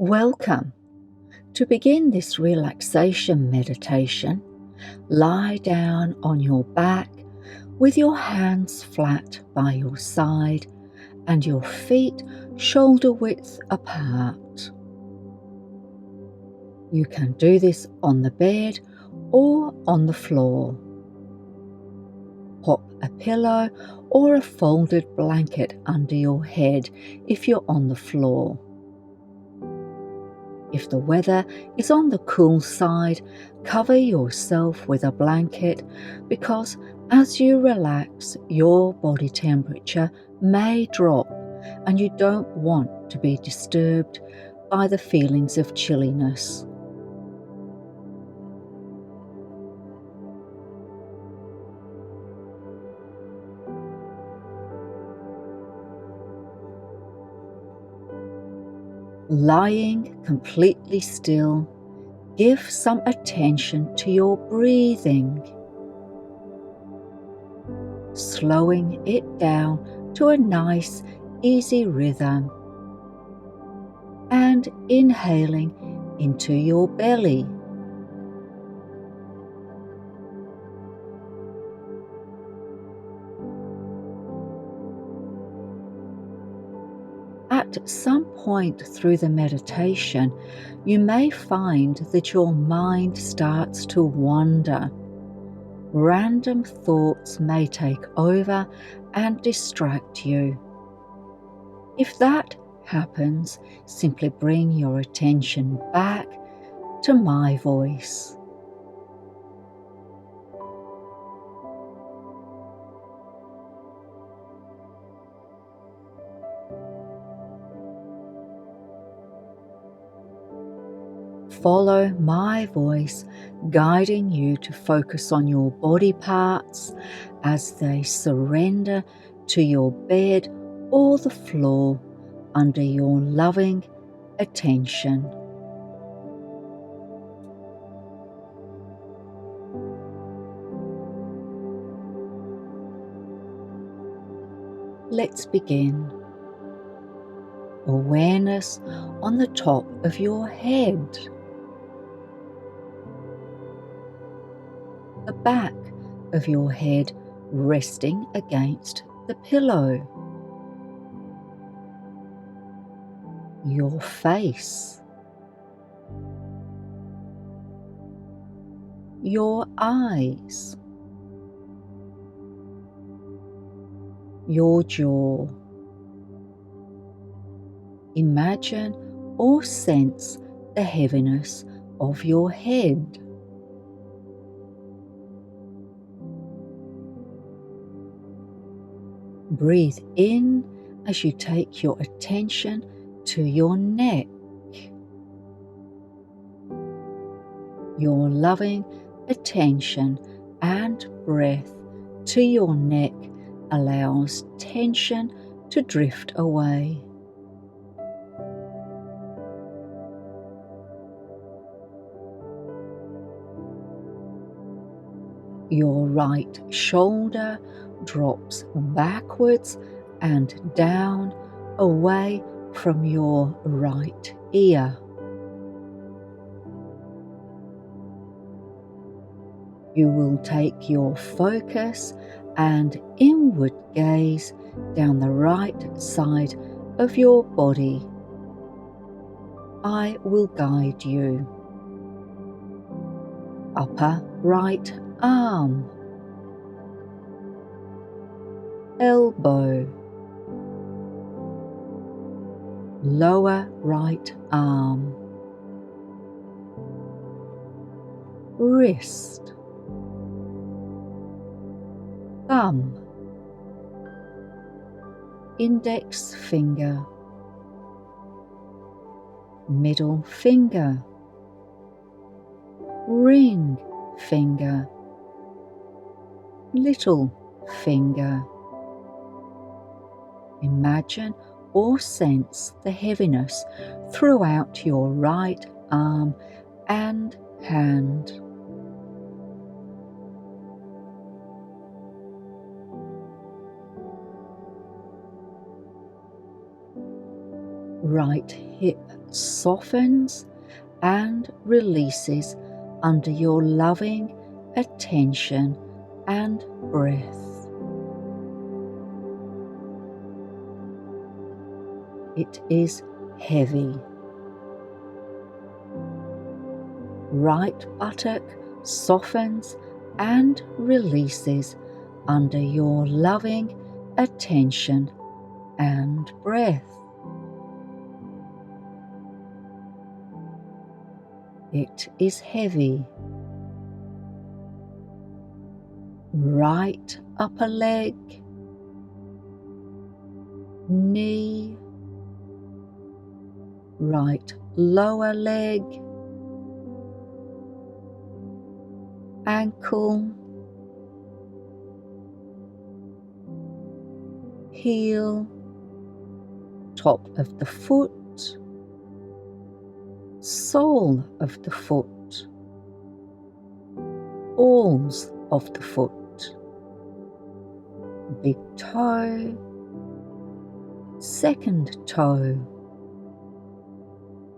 Welcome. To begin this relaxation meditation, lie down on your back with your hands flat by your side and your feet shoulder width apart. You can do this on the bed or on the floor. Pop a pillow or a folded blanket under your head if you're on the floor. If the weather is on the cool side, cover yourself with a blanket because as you relax, your body temperature may drop and you don't want to be disturbed by the feelings of chilliness. Lying completely still, give some attention to your breathing, slowing it down to a nice, easy rhythm, and inhaling into your belly. At some point through the meditation, you may find that your mind starts to wander. Random thoughts may take over and distract you. If that happens, simply bring your attention back to my voice. Follow my voice, guiding you to focus on your body parts as they surrender to your bed or the floor under your loving attention. Let's begin. Awareness on the top of your head. The back of your head resting against the pillow. Your face. Your eyes. Your jaw. Imagine or sense the heaviness of your head. Breathe in as you take your attention to your neck. Your loving attention and breath to your neck allows tension to drift away. Your right shoulder drops backwards and down away from your right ear. You will take your focus and inward gaze down the right side of your body. I will guide you. Upper right arm, elbow, lower right arm, wrist, thumb, index finger, middle finger, ring finger, little finger. Imagine or sense the heaviness throughout your right arm and hand. right hip softens and releases under your loving attention and breath. It is heavy. Right buttock softens and releases under your loving attention and breath. It is heavy. Right upper leg, knee, right lower leg, ankle, heel, top of the foot, sole of the foot, balls of the foot, big toe, second toe,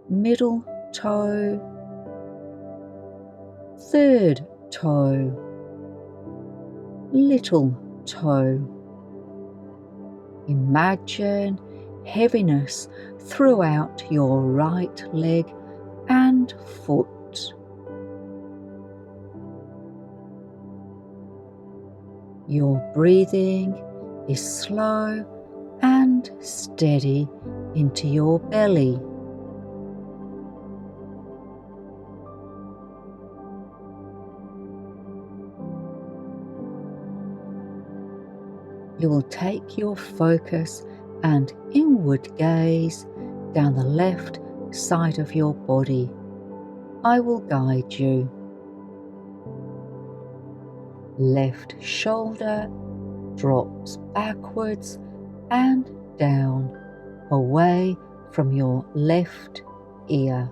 middle toe, third toe, little toe. Imagine heaviness throughout your right leg and foot. Your breathing is slow and steady into your belly. You will take your focus and inward gaze down the left side of your body. I will guide you. Left shoulder drops backwards and down, away from your left ear.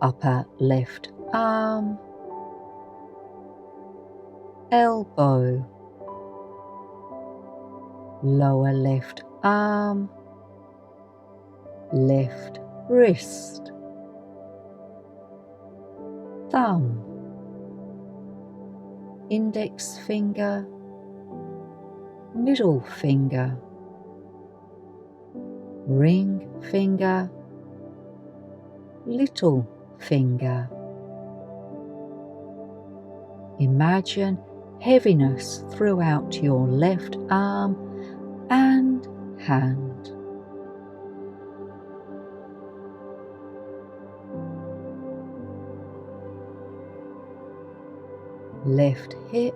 Upper left arm, elbow, lower left arm, left wrist, thumb, index finger, middle finger, ring finger, little finger. Imagine heaviness throughout your left arm and hand. Left hip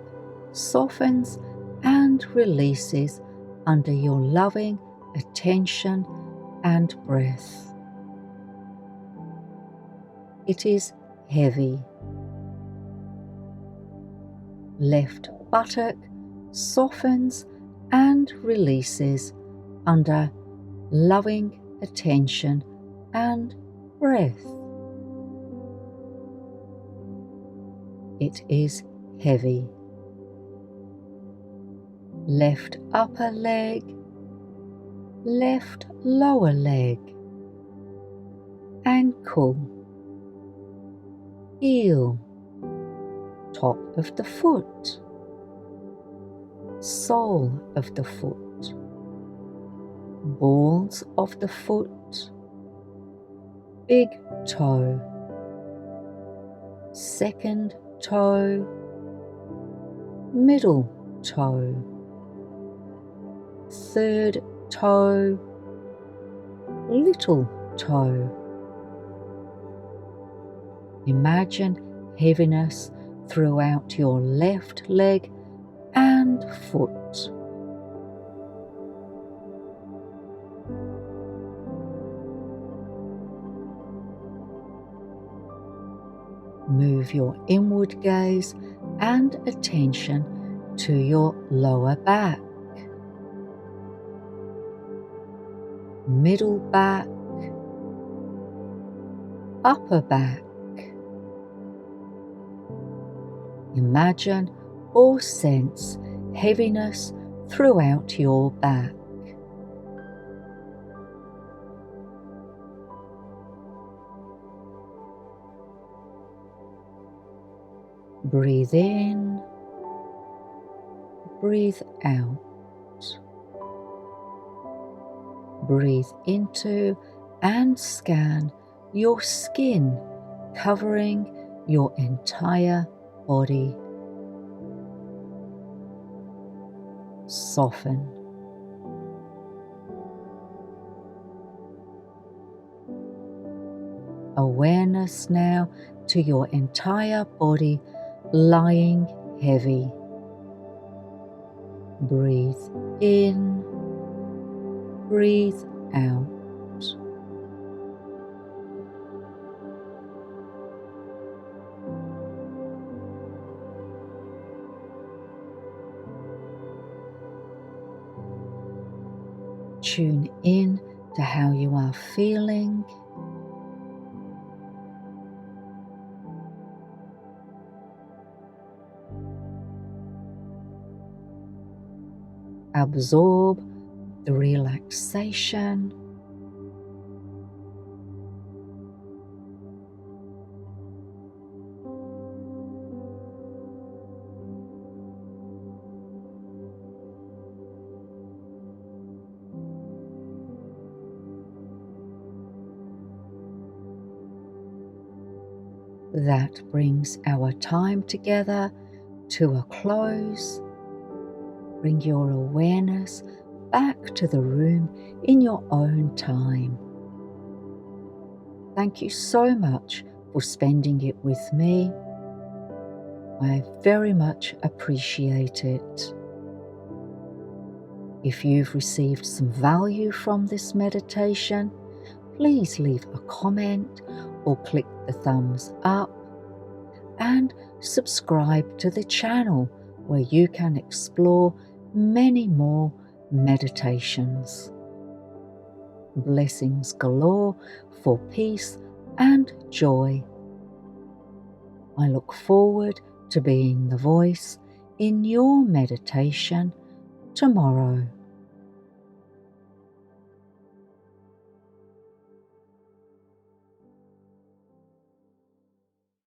softens and releases under your loving attention and breath. It is heavy. Left buttock softens and releases under loving attention and breath. It is heavy. Left upper leg, left lower leg, ankle, heel, top of the foot, sole of the foot, balls of the foot, big toe, second toe, middle toe, third toe, little toe. Imagine heaviness throughout your left leg and foot. Move your inward gaze and attention to your lower back, middle back, upper back. Imagine or sense heaviness throughout your back. Breathe in, breathe out. Breathe into and scan your skin, covering your entire body. Soften. Awareness now to your entire body lying heavy. Breathe in, breathe out. Tune in to how you are feeling. Absorb the relaxation. That brings our time together to a close. Bring your awareness back to the room in your own time. Thank you so much for spending it with me. I very much appreciate it. If you've received some value from this meditation, please leave a comment or click the thumbs up and subscribe to the channel where you can explore many more meditations. Blessings galore for peace and joy. I look forward to being the voice in your meditation tomorrow.